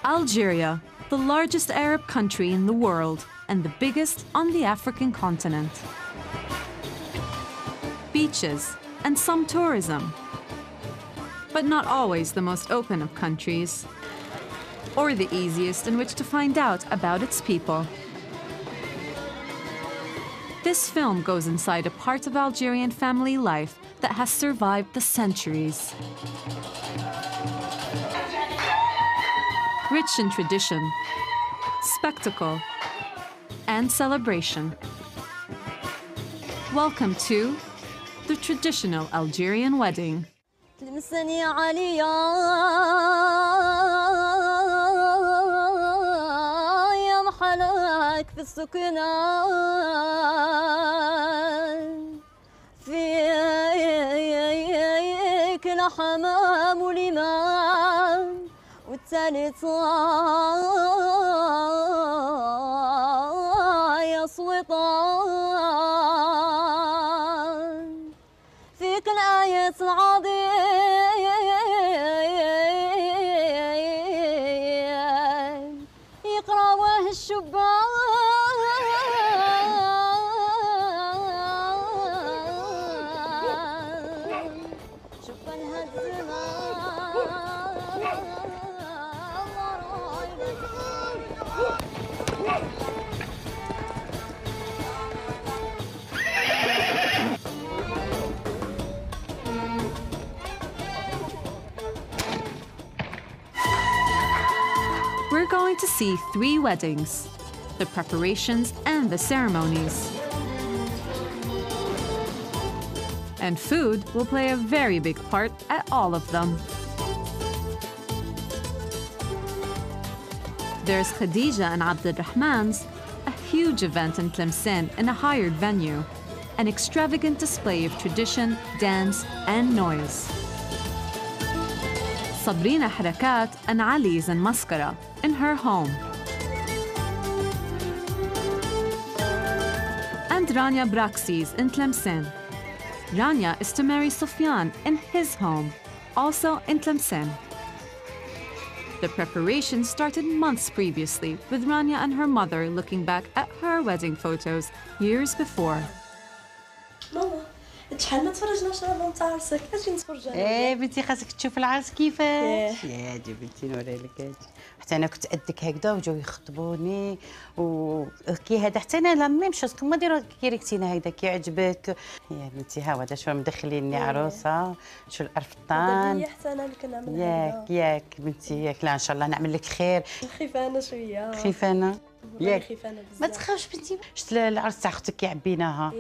Algeria, the largest Arab country in the world and the biggest on the African continent. Beaches and some tourism, but not always the most open of countries, or the easiest in which to find out about its people. This film goes inside a part of Algerian family life that has survived the centuries. Rich in tradition, spectacle, and celebration. Welcome to the traditional Algerian wedding. تلمسن يا علي يا محلاك في السكنة فيك الحمام والإمام والتاني يا سويطان فيك الآية العظيم يقرأوه الشبان شبان هالزمان We're going to see 3 weddings, the preparations and the ceremonies. And food will play a very big part at all of them. There's Khadija and Abdulrahman's, a huge event in Tlemcen in a hired venue, an extravagant display of tradition, dance, and noise. Sabrina Harakat and Ali's in Mascara, in her home. And Rania Braxi's in Tlemcen. Rania is to marry Sufyan in his home, also in Tlemcen. The preparation started months previously, with Rania and her mother looking back at her wedding photos years before. ماما شحال ما تفرجناش على نتاع عرسك، اجي نتفرج عليه. ايه بنتي خاصك تشوف العرس كيفاش. يا دي بنتي نوري لك هادي. حتى انا كنت قدك هكذا وجاو يخطبوني وكي هذا حتى انا لا ميم شوز كما ديروا كيريكتينا هكذا كيعجبك. يا بنتي ها هذا شو مدخليني عروسه شو القرفطان. حتى انا اللي كنعمل ياك بنتي ياك لا ان شاء الله نعمل لك خير. خيفانه شويه. خيفانه. ياك خيفانه بزاف. ما تخافش بنتي شفت العرس تاع اختك كيعبيناها.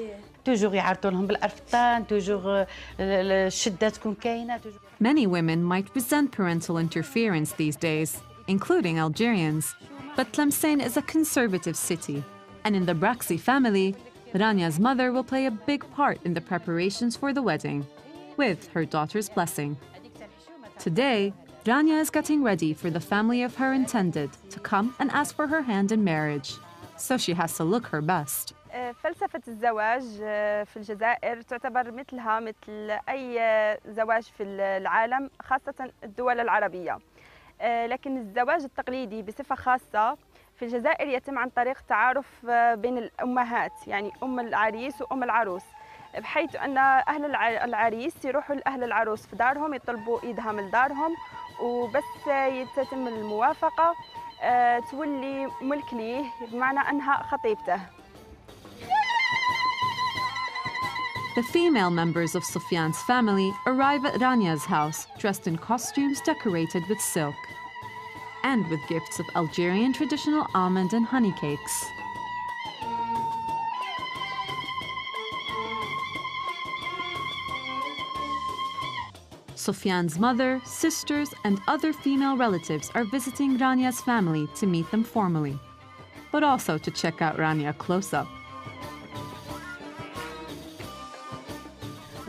توجور يعرضوا لهم بالقرفطان توجور الشده تكون كاينه. Many women might resent parental interference these days, including Algerians. But Tlemcen is a conservative city, and in the Braxi family, Rania's mother will play a big part in the preparations for the wedding, with her daughter's blessing. Today, Rania is getting ready for the family of her intended to come and ask for her hand in marriage, so she has to look her best. فلسفة الزواج في الجزائر تعتبر مثل أي زواج في العالم، خاصة الدول العربية. لكن الزواج التقليدي بصفة خاصة في الجزائر يتم عن طريق تعارف بين الأمهات، يعني أم العريس وأم العروس، بحيث أن أهل العريس يروحوا لأهل العروس في دارهم يطلبوا إيدها من دارهم، وبس تتم الموافقة تولي ملك ليه، بمعنى أنها خطيبته. The female members of Sufyan's family arrive at Rania's house dressed in costumes decorated with silk and with gifts of Algerian traditional almond and honey cakes. Sufyan's mother, sisters, and other female relatives are visiting Rania's family to meet them formally, but also to check out Rania close up.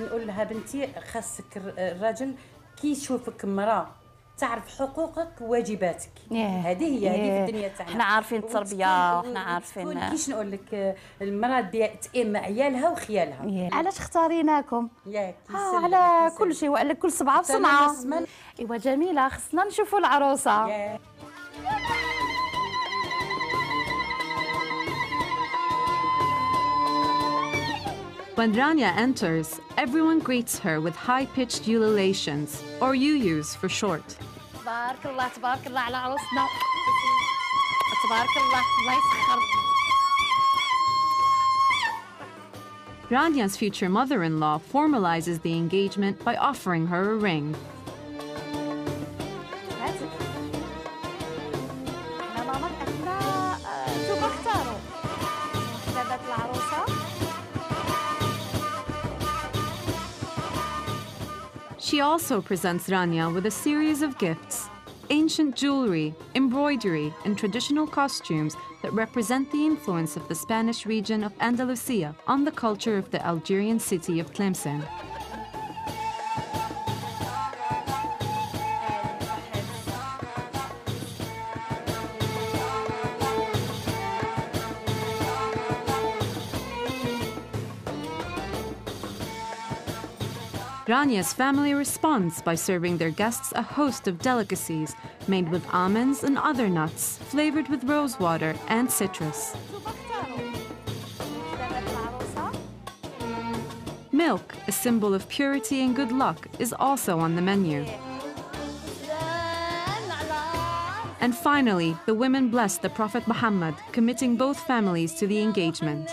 نقول لها بنتي خاصك الراجل كي يشوفك مرأة تعرف حقوقك وواجباتك. هذه هي في الدنيا تاعنا. احنا عارفين التربيه وحنا عارفين كيش نقول لك المرأة تأم عيالها وخيالها. علاش اختاريناكم؟ ياك على كل شيء وعلى كل صبعه بصنعه. ايوا جميله خصنا نشوفوا العروسه. When Rania enters, everyone greets her with high-pitched ululations, or yuyus for short. تبارك الله تبارك الله على عروسنا. تبارك الله الله يسخر. Rania's future mother-in-law formalizes the engagement by offering her a ring. She also presents Rania with a series of gifts, ancient jewelry, embroidery, and traditional costumes that represent the influence of the Spanish region of Andalusia on the culture of the Algerian city of Tlemcen. Rania's family responds by serving their guests a host of delicacies made with almonds and other nuts, flavored with rosewater and citrus. Milk, a symbol of purity and good luck, is also on the menu. And finally, the women bless the Prophet Muhammad, committing both families to the engagement.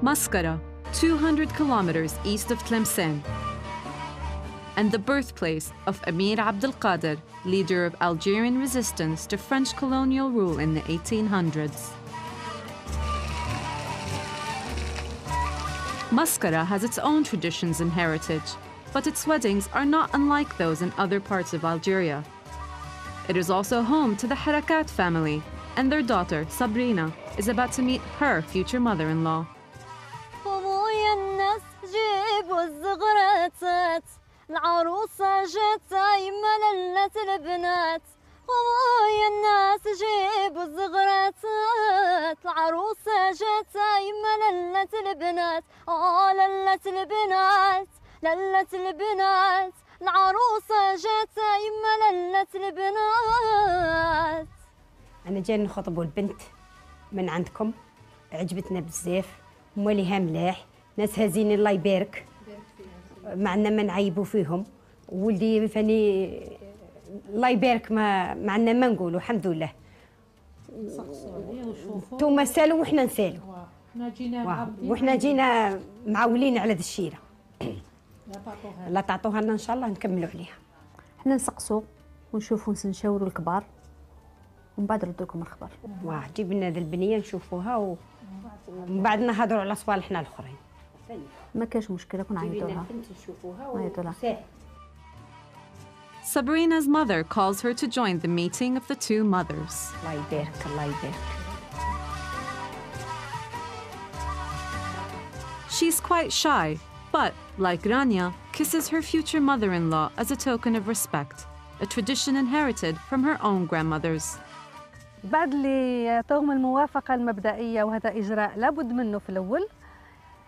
Mascara, 200 kilometers east of Tlemcen, and the birthplace of Emir Abdel Qadir, leader of Algerian resistance to French colonial rule in the 1800s. Mascara has its own traditions and heritage, but its weddings are not unlike those in other parts of Algeria. It is also home to the Harakat family, and their daughter, Sabrina, is about to meet her future mother-in-law. العروسة جات يما للت البنات خويا الناس جيبوا الزغرات العروسة جات يما للت البنات للت البنات للت البنات العروسة جات يما للت البنات. أنا جاي نخطبوا البنت من عندكم، عجبتنا بزاف، موليها ملاح، ناسها زين الله يبارك. معنا ما نعيبوا فيهم، ولدي فاني الله يبارك ما عندنا ما نقولوا الحمد لله. انتوما سالوا وحنا نسالوا. وحنا جينا معولين على ذا الشيره. لا تعطوها لنا ان شاء الله نكملوا عليها. حنا نسقسوا ونشوفوا نشاوروا الكبار ومن بعد نردوا لكم الخبر. جيب لنا ذا البنيه نشوفوها ومن بعد نهضروا على صوالحنا الاخرين. ما كاش مشكله كون عيطوا لها. Sabrina's mother calls her to join the meeting of the two mothers. الله يبارك الله يبارك. She's quite shy, but, like Rania, kisses her future mother-in-law as a token of respect, a tradition inherited from her own grandmothers. بعد اللي يعطوهم الموافقة المبدئية، وهذا إجراء لابد منه في الأول،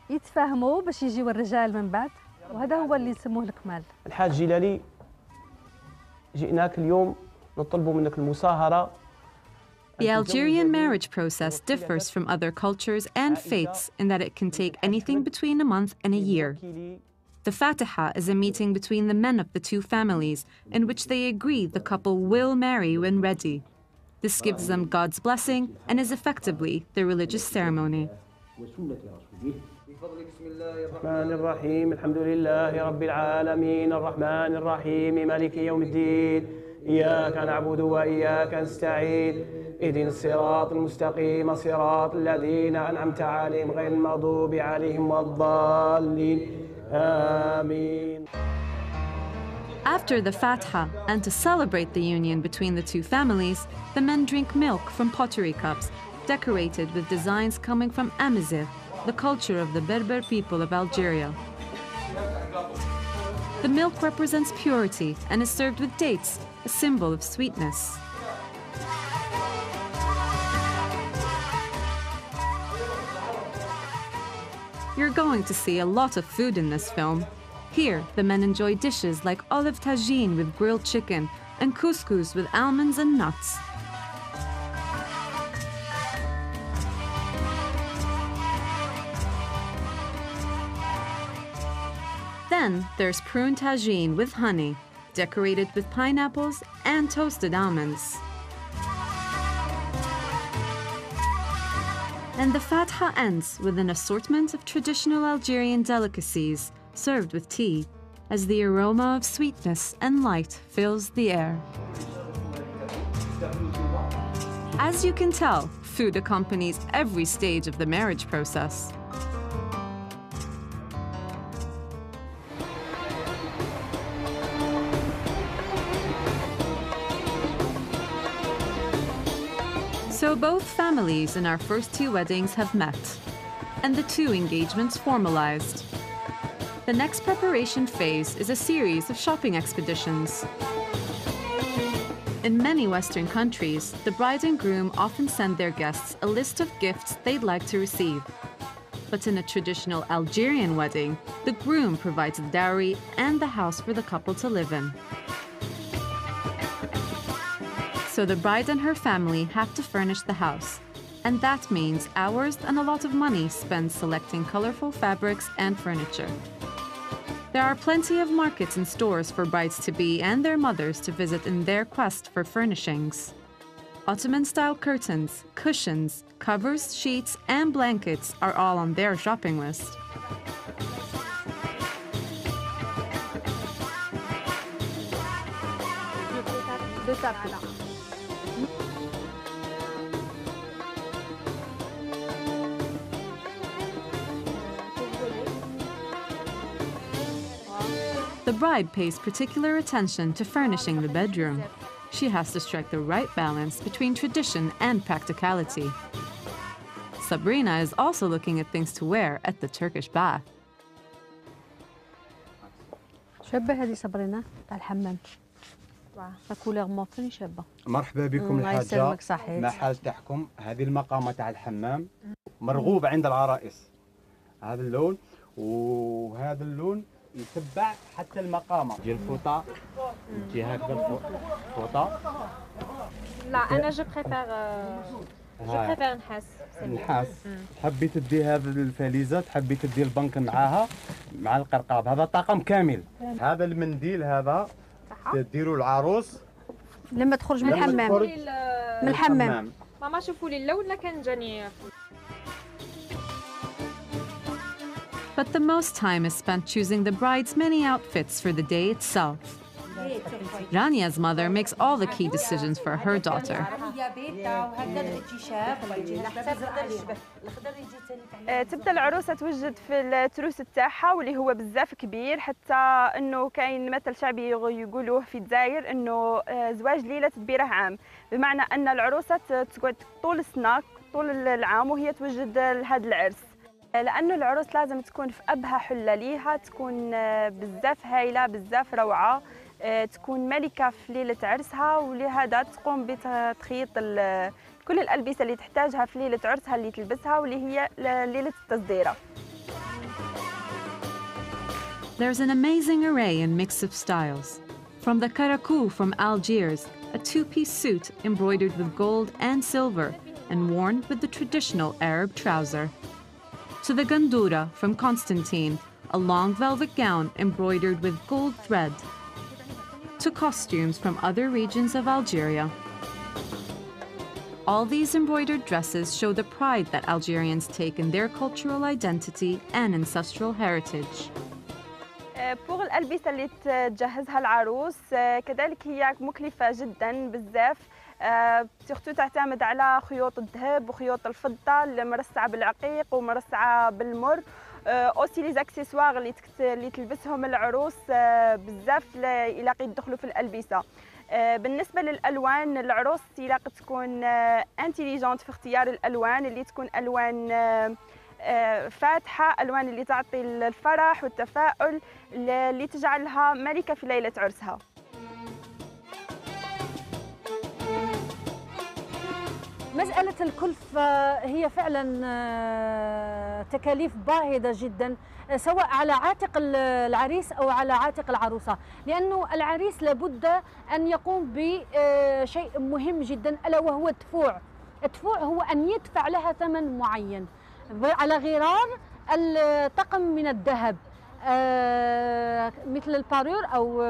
يتفاهموا باش يجيوا الرجال من بعد، وهذا هو اللي يسموه الكمال. الحاج جلالي، جئناك اليوم نطلب منك المساهرة. The Algerian marriage process differs from other cultures and faiths in that it can take anything between a month and a year. The Fatiha is a meeting between the men of the two families in which they agree the couple will marry when ready. This gives them God's blessing and is effectively their religious ceremony. الرحمن الرحيم الحمد لله رب العالمين الرحمن الرحيم مالك يوم الدين إياك نعبد وإياك نستعين اهدنا الصراط المستقيم صراط الذين أنعمت عليهم غير المغضوب عليهم ولا الضالين آمين. After the Fatiha, and to celebrate the union between the two families, the men drink milk from pottery cups, decorated with designs coming from Amazigh, the culture of the Berber people of Algeria. The milk represents purity and is served with dates, a symbol of sweetness. You're going to see a lot of food in this film. Here, the men enjoy dishes like olive tagine with grilled chicken and couscous with almonds and nuts. Then there's prune tagine with honey, decorated with pineapples and toasted almonds. And the fatha ends with an assortment of traditional Algerian delicacies served with tea, as the aroma of sweetness and light fills the air. As you can tell, food accompanies every stage of the marriage process. So both families in our first two weddings have met, and the two engagements formalized. The next preparation phase is a series of shopping expeditions. In many Western countries, the bride and groom often send their guests a list of gifts they'd like to receive. But in a traditional Algerian wedding, the groom provides the dowry and the house for the couple to live in. So the bride and her family have to furnish the house, and that means hours and a lot of money spent selecting colorful fabrics and furniture. There are plenty of markets and stores for brides-to-be and their mothers to visit in their quest for furnishings. Ottoman-style curtains, cushions, covers, sheets, and blankets are all on their shopping list. The bride pays particular attention to furnishing the bedroom. She has to strike the right balance between tradition and practicality. Sabrina is also looking at things to wear at the Turkish bath. شابة هذه صابرينا تاع الحمام. كولور موفن شابة. مرحبا بكم الحاجة. محل تحكم هذه المقامة تاع الحمام مرغوبة عند العرائس. هذا اللون وهذا اللون يتبع حتى المقامة ديال الفوطة تجي هكذا الفوطة. لا أنا جو بريفير نحاس. تحبي تدي هذا الفليزة، تحبي تدي البنك معاها مع القرقاب، هذا طاقم كامل. هذا المنديل هذا تديروا العروس لما تخرج من الحمام. من الحمام. ماما شوفوا لي اللون كان جاني. But the most time is spent choosing the bride's many outfits for the day itself. Rania's mother makes all the key decisions for her daughter. تبدا العروسه توجد في التروس تاعها واللي هو بزاف كبير، حتى انه كاين مثل شعبي يقولوه في الجزائر انه زواج ليله تدبيره عام، بمعنى ان العروسه تقعد طول السنه طول العام وهي توجد لهذا العرس، لانه العروس لازم تكون في ابهى حله ليها، تكون بزاف هايله بزاف روعه، تكون ملكه في ليله عرسها، ولهذا تقوم بتخيط كل الالبسه اللي تحتاجها في ليله عرسها اللي تلبسها واللي هي ليله التصديره. There's an amazing array and mix of styles. From the karakou from Algiers, a two-piece suit embroidered with gold and silver and worn with the traditional Arab trouser, to the gandoura from Constantine, a long velvet gown embroidered with gold thread, to costumes from other regions of Algeria. All these embroidered dresses show the pride that Algerians take in their cultural identity and ancestral heritage. بوغ الألبسة اللي تجهزها العروس كذلك هي مكلفة جدا بزاف، سورتو تعتمد على خيوط الذهب وخيوط الفضة المرصعة بالعقيق ومرصعة بالمر، اوسي لي زاكسيسوار اللي تلبسهم العروس بزاف يلاقي يدخلوا في الألبسة. بالنسبة للألوان العروس يلاقي تكون انتيليجونت في اختيار الألوان اللي تكون ألوان فاتحة، ألوان اللي تعطي الفرح والتفاؤل اللي تجعلها ملكة في ليلة عرسها. مسألة الكلفة هي فعلا تكاليف باهظة جدا، سواء على عاتق العريس أو على عاتق العروسة، لأنه العريس لابد أن يقوم بشيء مهم جدا ألا وهو الدفوع. الدفوع هو أن يدفع لها ثمن معين على غرار الطقم من الذهب، مثل البارور أو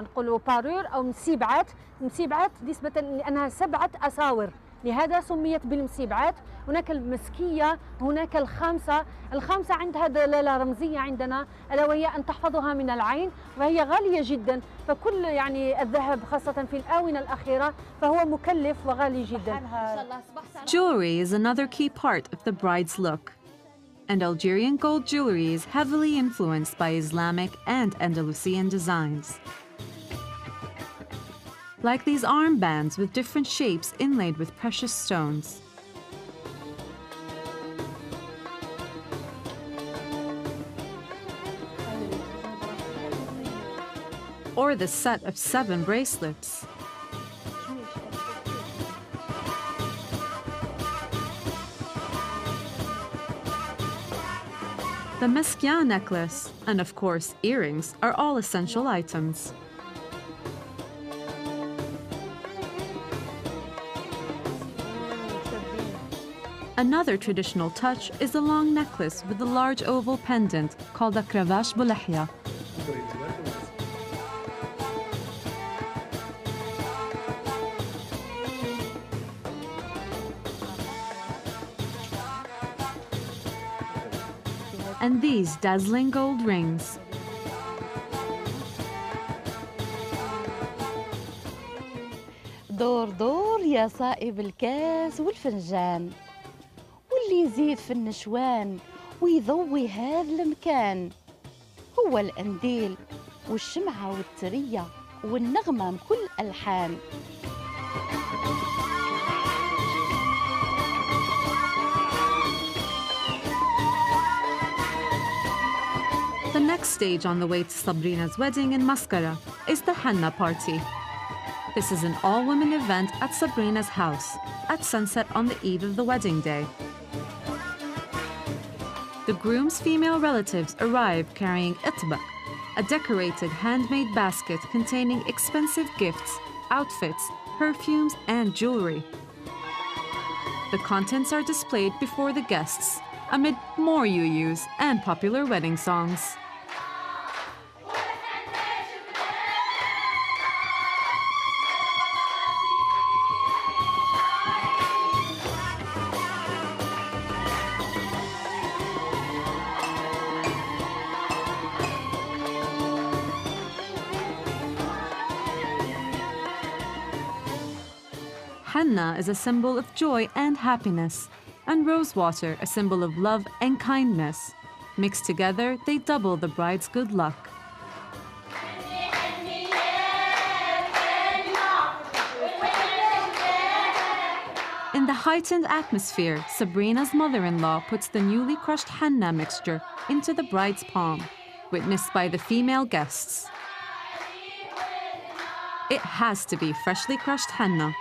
نقولوا بارور أو مسيبعات. مسيبعات نسبة لأنها 7 أساور، لهذا سميت بالمسيبعات. هناك المسكية، هناك الخامسة. الخامسة عندها دلالة رمزية عندنا، ألا وهي أن تحفظها من العين، وهي غالية جدا. فكل يعني الذهب خاصة في الآونة الأخيرة فهو مكلف وغالي جدا. Jewelry is another key part of the bride's look. And Algerian gold jewelry is heavily influenced by Islamic and Andalusian designs. Like these armbands with different shapes inlaid with precious stones. Or the set of 7 bracelets. The Mascara necklace, and of course earrings, are all essential items. Another traditional touch is a long necklace with a large oval pendant called a cravache boulahia. And these dazzling gold rings. دور دور يا صائب الكاس والفنجان، واللي يزيد في النشوان ويضوي هذا المكان هو القنديل والشمعة والترية والنغمة بكل ألحان. The next stage on the way to Sabrina's wedding in Mascara is the henna party. This is an all-women event at Sabrina's house at sunset on the eve of the wedding day. The groom's female relatives arrive carrying itbaq, a decorated handmade basket containing expensive gifts, outfits, perfumes, and jewelry. The contents are displayed before the guests amid more yuyus and popular wedding songs. Henna is a symbol of joy and happiness, and rosewater a symbol of love and kindness. Mixed together, they double the bride's good luck. In the heightened atmosphere, Sabrina's mother-in-law puts the newly crushed henna mixture into the bride's palm, witnessed by the female guests. It has to be freshly crushed henna.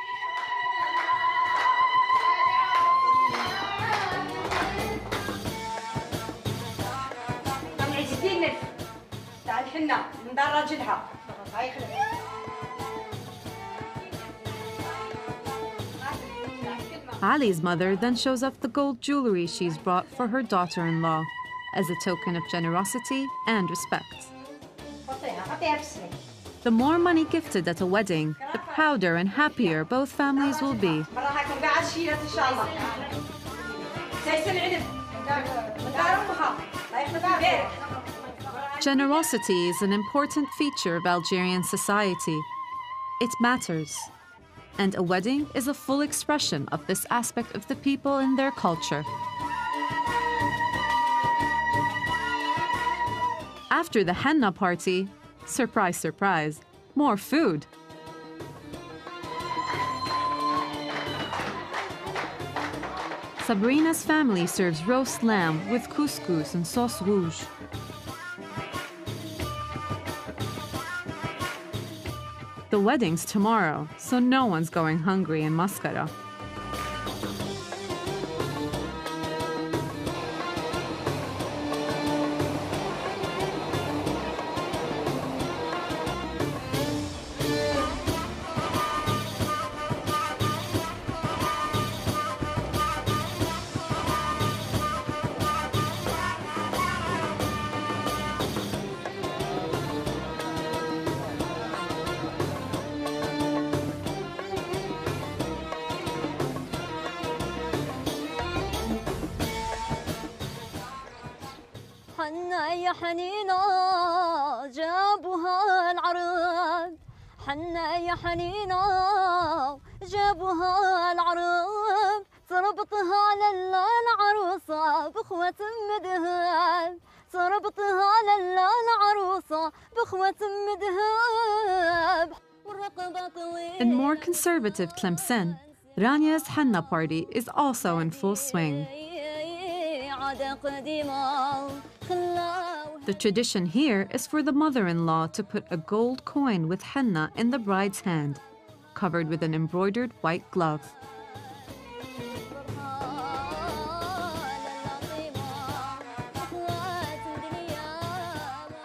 Ali's mother then shows off the gold jewelry she's brought for her daughter-in-law as a token of generosity and respect. The more money gifted at a wedding, the prouder and happier both families will be. Generosity is an important feature of Algerian society. It matters. And a wedding is a full expression of this aspect of the people and their culture. After the henna party, surprise, surprise, more food. Sabrina's family serves roast lamb with couscous and sauce rouge. The wedding's tomorrow, so no one's going hungry in Mascara. يا حنينة جابوها العرب حنا يا حنينة جابوها العرب تربطها للعروسة بخوة مدهب تربطها للعروسة بخوة مدهب والرقبة طويلة. In more conservative Tlemcen, Rania's henna party is also in full swing. The tradition here is for the mother-in-law to put a gold coin with henna in the bride's hand, covered with an embroidered white glove.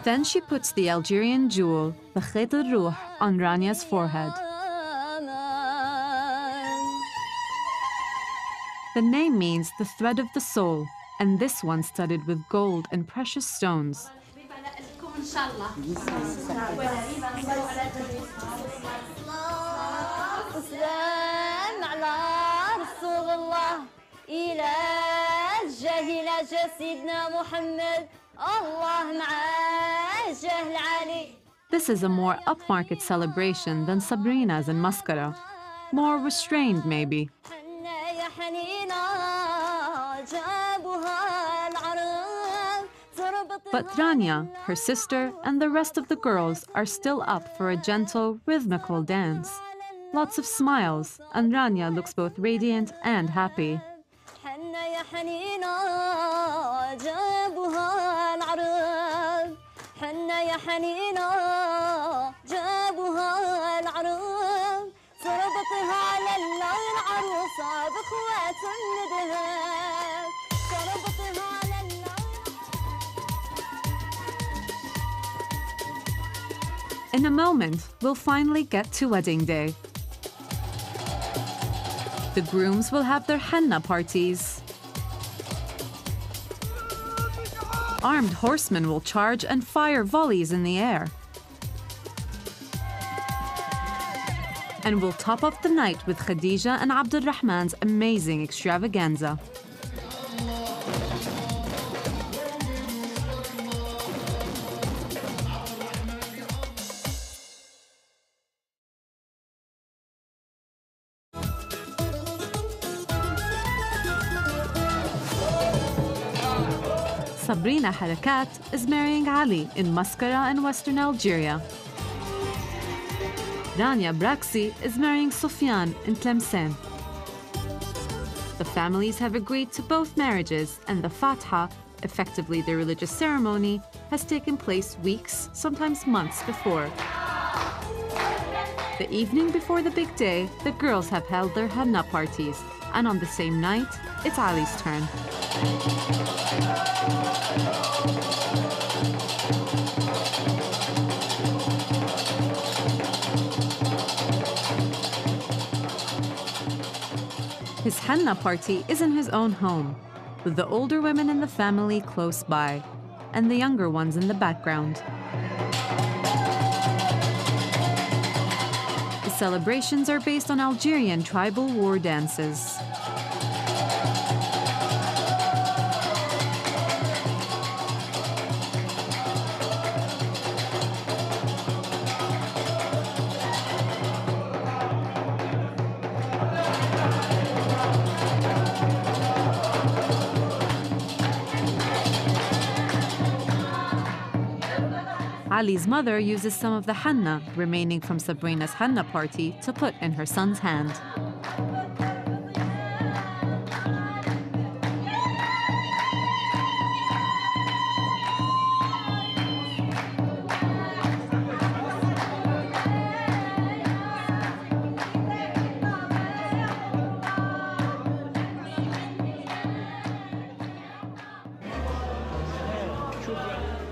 Then she puts the Algerian jewel, the Khayt al-Ruh, on Rania's forehead. The name means the thread of the soul, and this one studded with gold and precious stones. This is a more upmarket celebration than Sabrina's and Mascara. More restrained, maybe. But Rania, her sister, and the rest of the girls are still up for a gentle, rhythmical dance. Lots of smiles, and Rania looks both radiant and happy. In a moment, we'll finally get to wedding day. The grooms will have their henna parties. Armed horsemen will charge and fire volleys in the air. And we'll top off the night with Khadija and Abdulrahman's amazing extravaganza. Sabrina Harakat is marrying Ali in Mascara in Western Algeria. Rania Braxi is marrying Sofyan in Tlemcen. The families have agreed to both marriages, and the Fatha, effectively the religious ceremony, has taken place weeks, sometimes months before. The evening before the big day, the girls have held their henna parties, and on the same night, it's Ali's turn. His henna party is in his own home, with the older women in the family close by, and the younger ones in the background. The celebrations are based on Algerian tribal war dances. Ali's mother uses some of the henna remaining from Sabrina's henna party to put in her son's hand.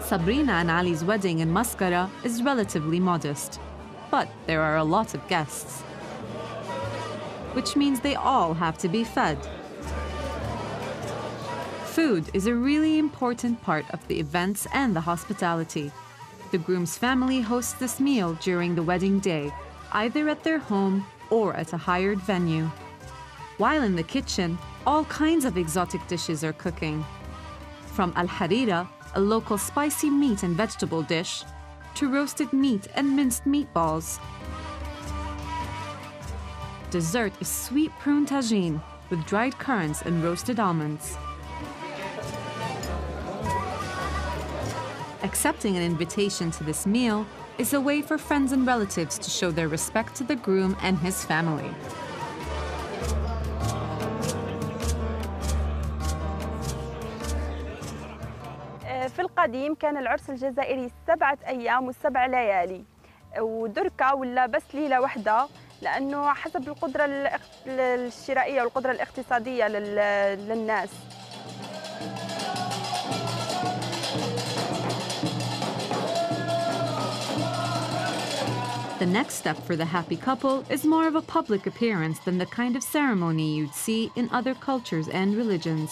Sabrina and Ali's wedding in Mascara is relatively modest, but there are a lot of guests, which means they all have to be fed. Food is a really important part of the events and the hospitality. The groom's family hosts this meal during the wedding day, either at their home or at a hired venue. While in the kitchen, all kinds of exotic dishes are cooking. From al-harira, a local spicy meat and vegetable dish, to roasted meat and minced meatballs. Dessert is sweet prune tagine with dried currants and roasted almonds. Accepting an invitation to this meal is a way for friends and relatives to show their respect to the groom and his family. في القديم كان العرس الجزائري 7 أيام و7 ليالي، ودركة ولا بس ليلة واحدة، لأنه حسب القدرة الشرائية والقدرة الاقتصادية للناس. The next step for the happy couple is more of a public appearance than the kind of ceremony you'd see in other cultures and religions.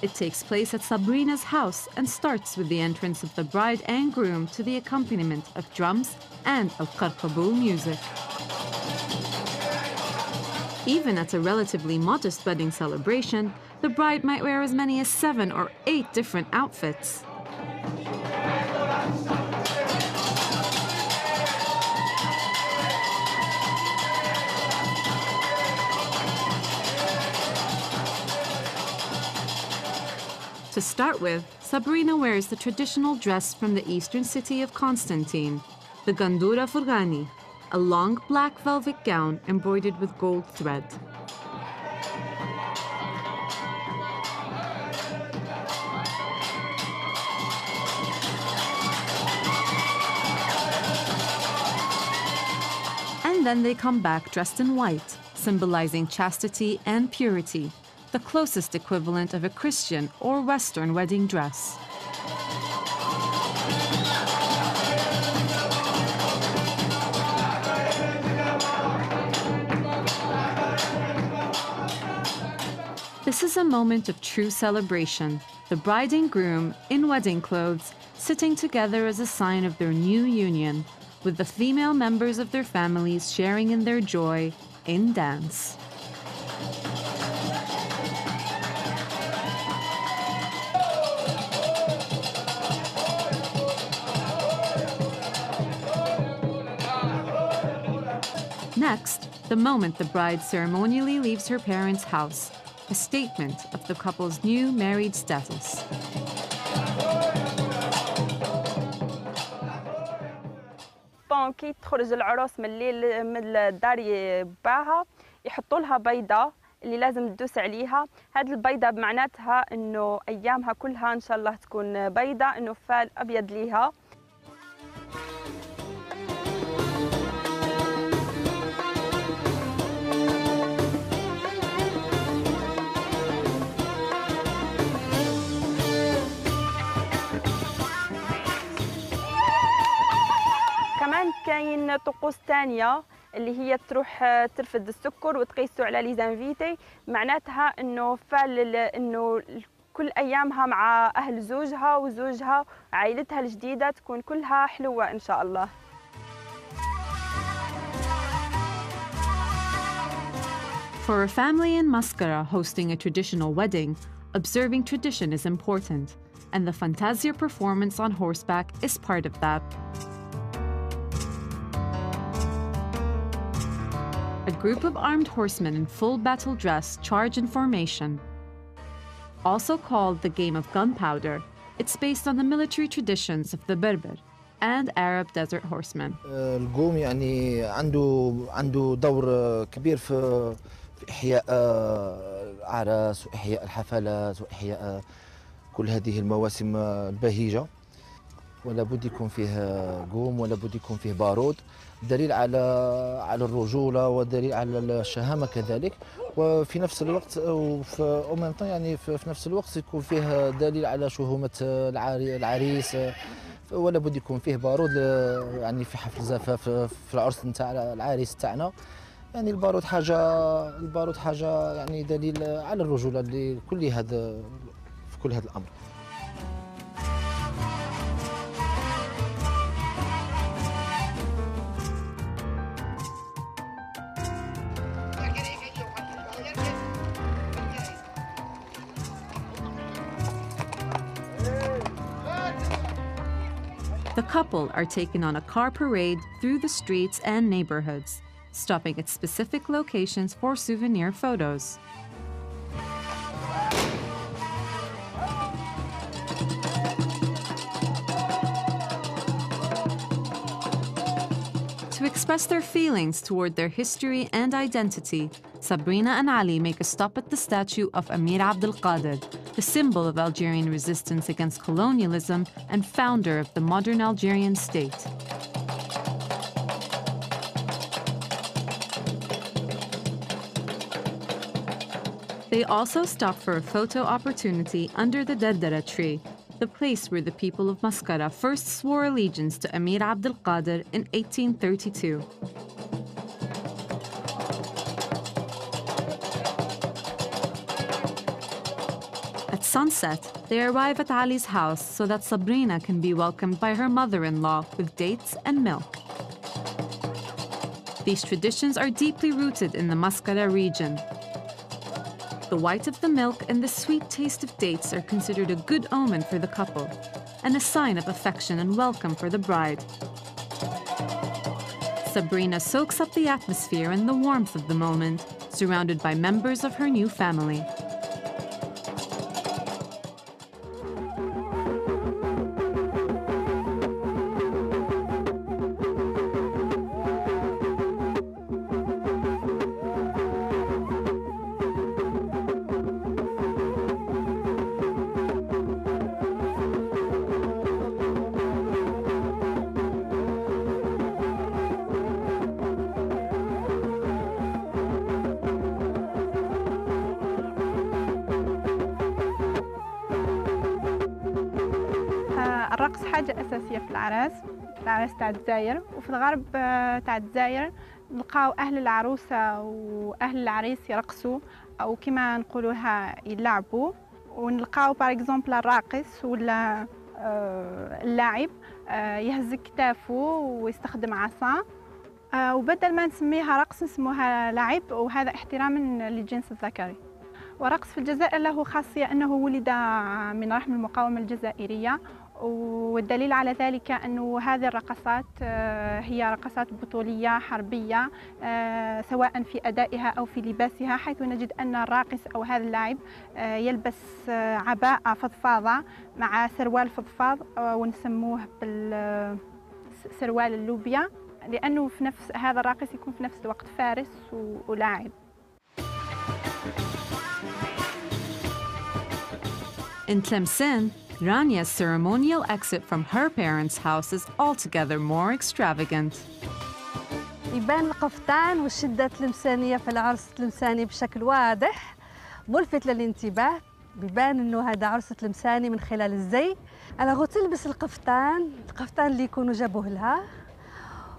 It takes place at Sabrina's house and starts with the entrance of the bride and groom to the accompaniment of drums and al-qarqabou music. Even at a relatively modest wedding celebration, the bride might wear as many as 7 or 8 different outfits. To start with, Sabrina wears the traditional dress from the eastern city of Constantine, the Gandura Furgani, a long black velvet gown embroidered with gold thread. And then they come back dressed in white, symbolizing chastity and purity, the closest equivalent of a Christian or Western wedding dress. This is a moment of true celebration, the bride and groom, in wedding clothes, sitting together as a sign of their new union, with the female members of their families sharing in their joy in dance. Next, the moment the bride ceremonially leaves her parents' house, a statement of the couple's new married status. كي تخرج العروس من الليل من الدار باها يحطوا لها بيضة اللي لازم تدوس عليها. هذه البيضة معناتها انه ايامها كلها ان شاء الله تكون بيضة، انه فال ابيض ليها. كاين طقوس ثانيه اللي هي تروح ترفد السكر وتقيسوا على لي زانفيتي، معناتها انه فال انه كل ايامها مع اهل زوجها وزوجها عائلتها الجديده تكون كلها حلوه ان شاء الله. For a family in Mascara hosting a traditional wedding, observing tradition is important, and the Fantasia performance on horseback is part of that. A group of armed horsemen in full battle dress charge in formation. Also called the game of gunpowder, it's based on the military traditions of the Berber and Arab desert horsemen. القوم يعني عنده دور كبير في إحياء الأعراس وإحياء الحفلات وإحياء كل هذه المواسم البهيجة. ولا بد يكون فيه قوم، ولا بد يكون فيه بارود، دليل على الرجولة ودليل على الشهامة كذلك. وفي نفس الوقت يعني في نفس الوقت يكون فيه دليل على شهومة العريس. ولا بد يكون فيه بارود يعني في حفل زفاف في العرس نتاع العريس تاعنا. يعني البارود حاجة يعني دليل على الرجولة في كل هذا الأمر. The couple are taken on a car parade through the streets and neighborhoods, stopping at specific locations for souvenir photos. To express their feelings toward their history and identity, Sabrina and Ali make a stop at the statue of Amir Abdel Qadir, the symbol of Algerian resistance against colonialism and founder of the modern Algerian state. They also stop for a photo opportunity under the Dardara tree, the place where the people of Mascara first swore allegiance to Amir Abdel Qadir in 1832. At sunset, they arrive at Ali's house so that Sabrina can be welcomed by her mother-in-law with dates and milk. These traditions are deeply rooted in the Mascara region. The white of the milk and the sweet taste of dates are considered a good omen for the couple and a sign of affection and welcome for the bride. Sabrina soaks up the atmosphere and the warmth of the moment, surrounded by members of her new family. الرقص حاجة أساسية في العراس تاع الجزائر، وفي الغرب تاع الجزائر نلقاو أهل العروسة وأهل العريس يرقصوا أو كما نقولوها يلعبوا، ونلقاو باغ اكزومبل الراقص ولا اللاعب يهز كتافه ويستخدم عصا، وبدل ما نسميها رقص نسموها لعب، وهذا احتراما للجنس الذكري. ورقص في الجزائر له خاصية أنه ولد من رحم المقاومة الجزائرية، والدليل على ذلك أنه هذه الرقصات هي رقصات بطولية حربية سواء في أدائها أو في لباسها، حيث نجد أن الراقص أو هذا اللاعب يلبس عباءة فضفاضة مع سروال فضفاض ونسموه بالسروال اللوبيا، لأنه في نفس هذا الراقص يكون في نفس الوقت فارس ولاعب. In Tlemcen, Rania's ceremonial exit from her parents' house is altogether more extravagant. يبان القفطان والشدة التلمسانية في العرس التلمساني بشكل واضح ملفت للانتباه، بيبان انه هذا عرس تلمساني من خلال الزي. الوغ تلبس القفطان اللي يكونوا جابوه لها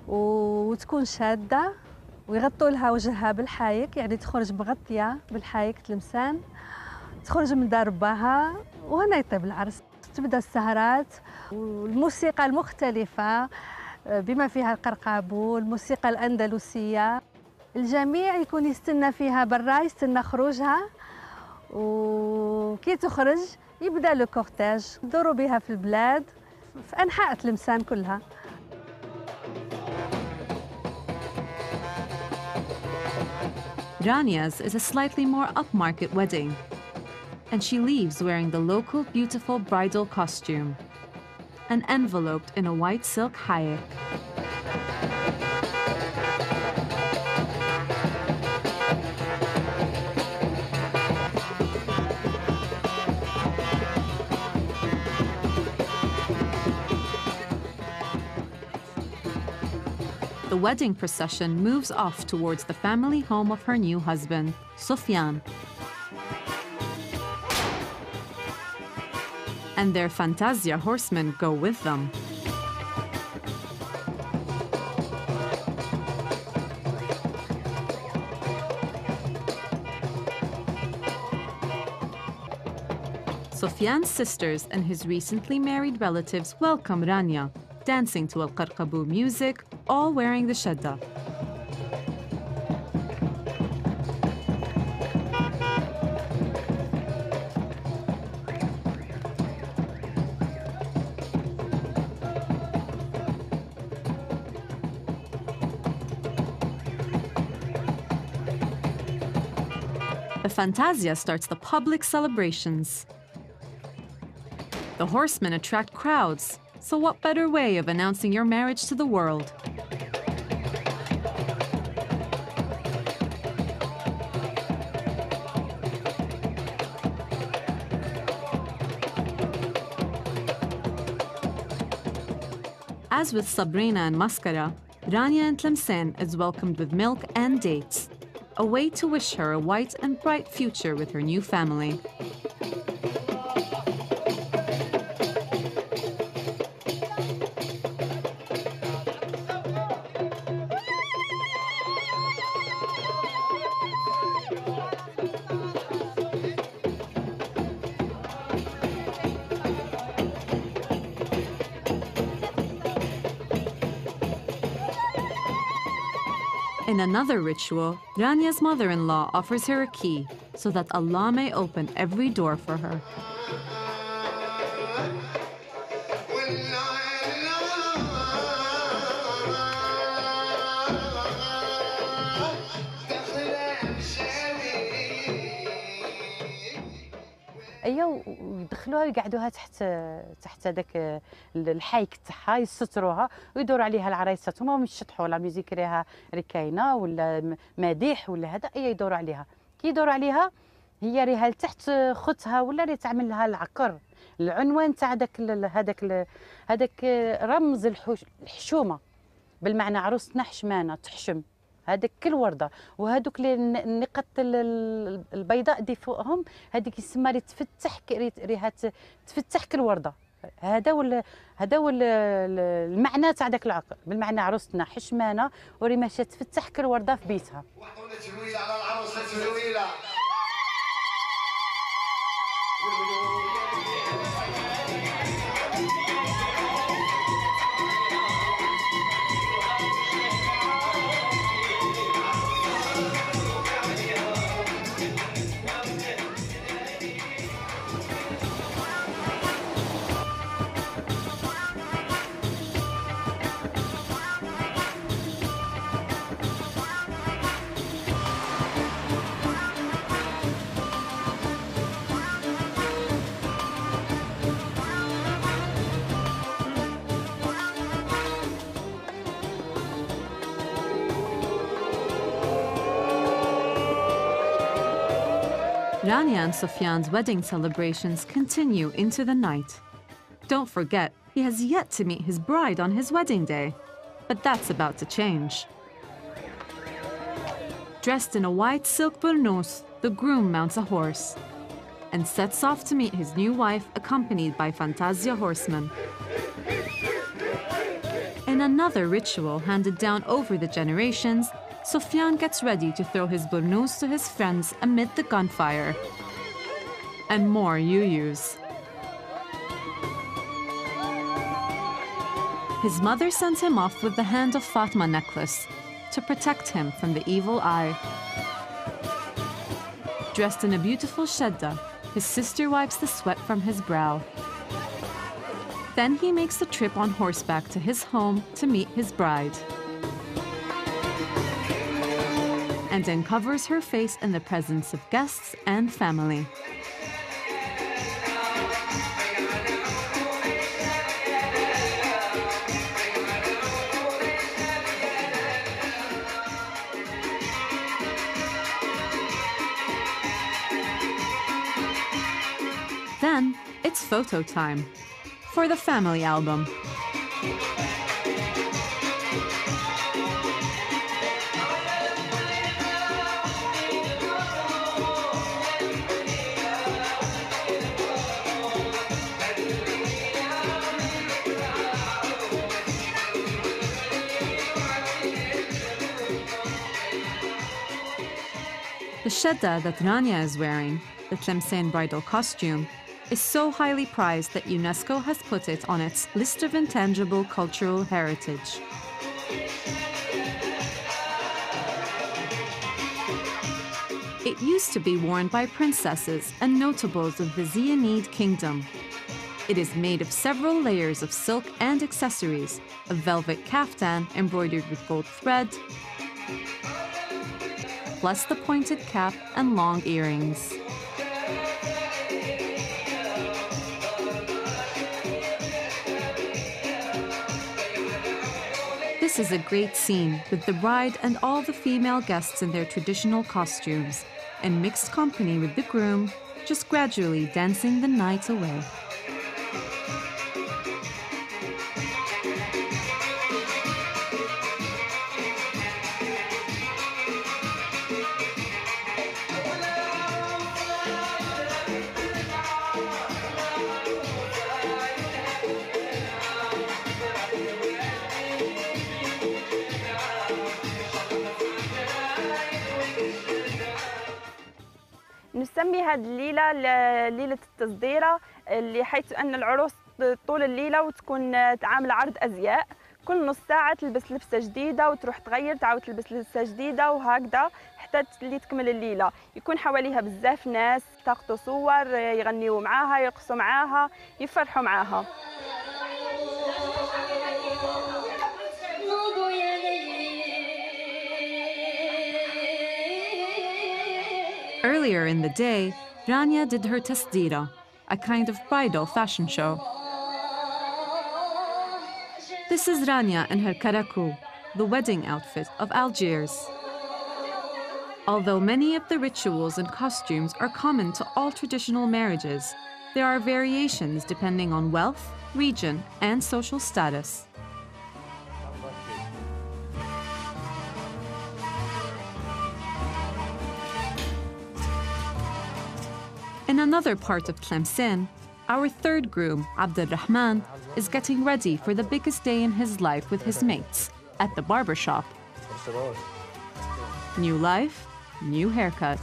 وتكون شادة، ويغطوا لها وجهها بالحايك، يعني تخرج مغطية بالحايك تلمسان، تخرج من دار باها، وهنا يطيب العرس. تبدا السهرات والموسيقى المختلفة بما فيها القرقاب والموسيقى الأندلسية. الجميع يكون يستنى فيها برا، يستنى خروجها، وكي تخرج يبدا لو كورتاج يدوروا بها في البلاد في أنحاء تلمسان كلها. Rania's is a slightly more upmarket wedding, and she leaves wearing the local beautiful bridal costume and enveloped in a white silk hayek. The wedding procession moves off towards the family home of her new husband, Sofyan, and their Fantasia horsemen go with them. Sofyan's sisters and his recently married relatives welcome Rania, dancing to Al-Qarqabu music, all wearing the shadda. The fantasia starts the public celebrations. The horsemen attract crowds, so what better way of announcing your marriage to the world? As with Sabrina and Mascara, Rania in Tlemcen is welcomed with milk and dates, a way to wish her a white and bright future with her new family. In another ritual, Rania's mother-in-law offers her a key so that Allah may open every door for her. ايوا ويدخلوها ويقعدوها تحت هذاك الحيك تاعها يستروها ويدوروا عليها العرايسات هما مش يشطحوا لا ميوزيك ريها ركاينه ولا مديح ولا هذا اي يدوروا عليها كي يدوروا عليها هي ريها لتحت خوتها ولا ري تعمل لها العقر العنوان تاع هذاك رمز الحشومه بالمعنى عروستنا حشمانه تحشم هذاك كل ورده وهذوك النقط البيضاء دي فوقهم هذيك يسمى ري تفتح ريها تفتح كل ورده هذا المعنى تاع داك العقل بالمعنى عروستنا حشمانه وري ماشيه تفتح كل ورده في بيتها. على العروسه Rania and Sufyan's wedding celebrations continue into the night. Don't forget, he has yet to meet his bride on his wedding day. But that's about to change. Dressed in a white silk burnous, the groom mounts a horse and sets off to meet his new wife, accompanied by fantasia horsemen. In another ritual handed down over the generations, Sufyan gets ready to throw his burnous to his friends amid the gunfire. And more yuyus. His mother sends him off with the Hand of Fatma necklace to protect him from the evil eye. Dressed in a beautiful shedda, his sister wipes the sweat from his brow. Then he makes the trip on horseback to his home to meet his bride, and uncovers her face in the presence of guests and family. Then it's photo time for the family album. The shedda that Rania is wearing, the Tlemcen bridal costume, is so highly prized that UNESCO has put it on its list of intangible cultural heritage. It used to be worn by princesses and notables of the Ziyanid kingdom. It is made of several layers of silk and accessories, a velvet kaftan embroidered with gold thread, plus the pointed cap and long earrings. This is a great scene with the bride and all the female guests in their traditional costumes, in mixed company with the groom, just gradually dancing the night away. نسمي هذه الليلة ليلة التصديرة، اللي حيث أن العروس طول الليلة وتكون عاملة عرض أزياء، كل نص ساعة تلبس لبسة جديدة وتروح تغير تعاود تلبس لبسة جديدة وهكذا حتى اللي تكمل الليلة. يكون حواليها بزاف ناس تاخذوا صور، يغنيوا معاها، يرقصوا معاها، يفرحوا معاها. Earlier in the day, Rania did her tasdira, a kind of bridal fashion show. This is Rania in her karakou, the wedding outfit of Algiers. Although many of the rituals and costumes are common to all traditional marriages, there are variations depending on wealth, region, and social status. In another part of Tlemcen, our third groom, Abdulrahman, is getting ready for the biggest day in his life with his mates at the barber shop. New life, new haircut.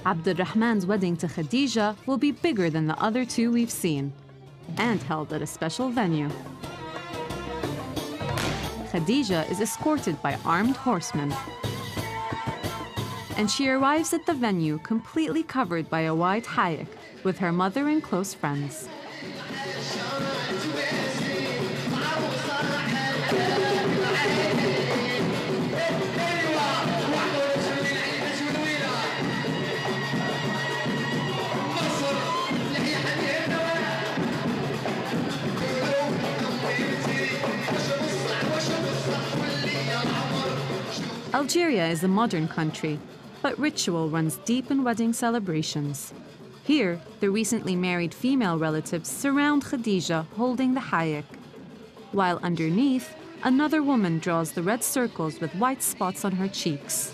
Abdulrahman's wedding to Khadija will be bigger than the other two we've seen, and held at a special venue. Khadija is escorted by armed horsemen, and she arrives at the venue completely covered by a white hayek with her mother and close friends. Algeria is a modern country, but ritual runs deep in wedding celebrations. Here, the recently married female relatives surround Khadija holding the hayek, while underneath, another woman draws the red circles with white spots on her cheeks.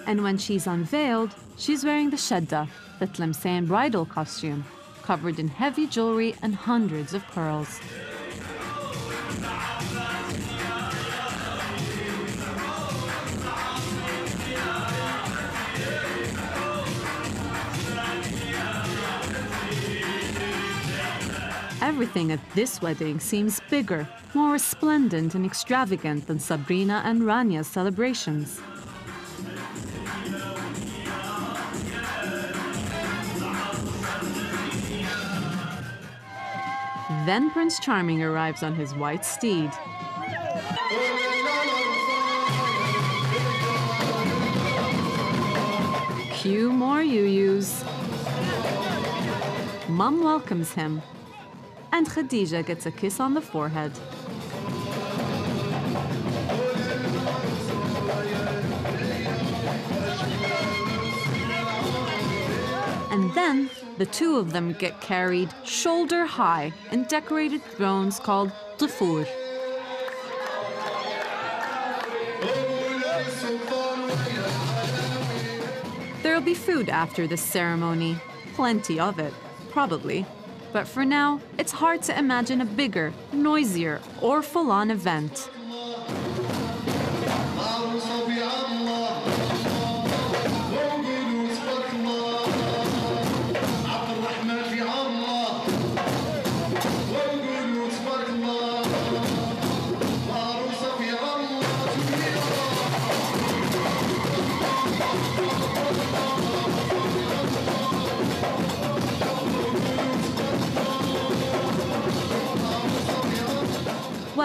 And when she's unveiled, she's wearing the shadda, the Tlemcen bridal costume, covered in heavy jewelry and hundreds of pearls. Everything at this wedding seems bigger, more resplendent and extravagant than Sabrina and Rania's celebrations. Then Prince Charming arrives on his white steed. Cue more yuyus. Mum welcomes him, and Khadija gets a kiss on the forehead. And then the two of them get carried shoulder high in decorated thrones called dufour. There'll be food after this ceremony, plenty of it, probably. But for now, it's hard to imagine a bigger, noisier, or full-on event.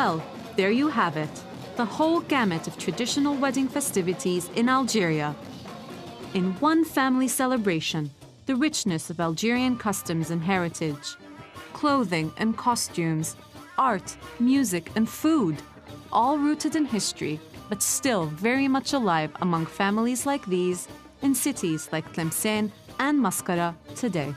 Well, there you have it, the whole gamut of traditional wedding festivities in Algeria. In one family celebration, the richness of Algerian customs and heritage, clothing and costumes, art, music, and food, all rooted in history, but still very much alive among families like these in cities like Tlemcen and Mascara today.